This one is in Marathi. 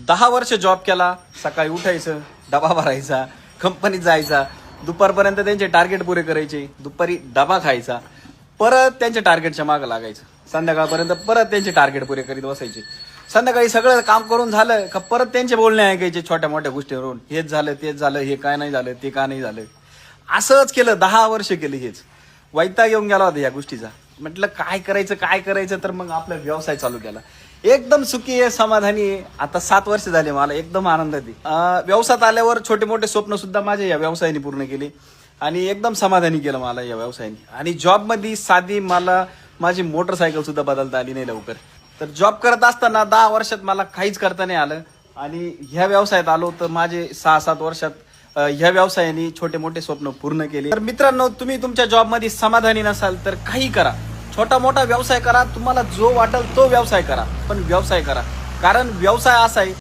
10 वर्ष जॉब केला, सकाळी उठायचं, डबा भरायचा, कंपनीत जायचा, दुपारपर्यंत त्यांचे टार्गेट पुरे करायचे, दुपारी डबा खायचा, परत त्यांच्या टार्गेटच्या मागे लागायचं, संध्याकाळपर्यंत परत त्यांचे टार्गेट पुरे करीत बसायचे. संध्याकाळी सगळं काम करून झालं का परत त्यांचे बोलणे ऐकायचे छोट्या मोठ्या गोष्टीवरून, हेच झालं तेच झालं, हे काय नाही झालं ते का नाही झालं. असंच केलं, 10 वर्ष केलं हेच. वैताग येऊन गेला होता या गोष्टीचा. म्हटलं काय करायचं, तर मग आपला व्यवसाय चालू केला. एकदम सुखी आहे, समाधानी आहे. आता 7 वर्ष झाले, मला एकदम आनंद आहे. व्यवसायात आल्यावर छोटे मोठे स्वप्न सुद्धा माझे या व्यवसायाने पूर्ण केले आणि एकदम समाधानी केलं मला या व्यवसायाने. आणि जॉब मध्ये साधी मला माझी मोटरसायकल सुद्धा बदलता आली नाही लवकर. तर जॉब करत असताना 10 वर्षात मला काहीच करता नाही आलं आणि ह्या व्यवसायात आलो तर माझे 6-7 वर्षात ह्या व्यवसायाने छोटे मोठे स्वप्न पूर्ण केले. तर मित्रांनो, तुम्ही तुमच्या जॉब मध्ये समाधानी नसाल तर काही करा, छोटा मोठा व्यवसाय करा, तुम्हाला जो वाटेल तो व्यवसाय करा, पण व्यवसाय करा. कारण व्यवसाय असा आहे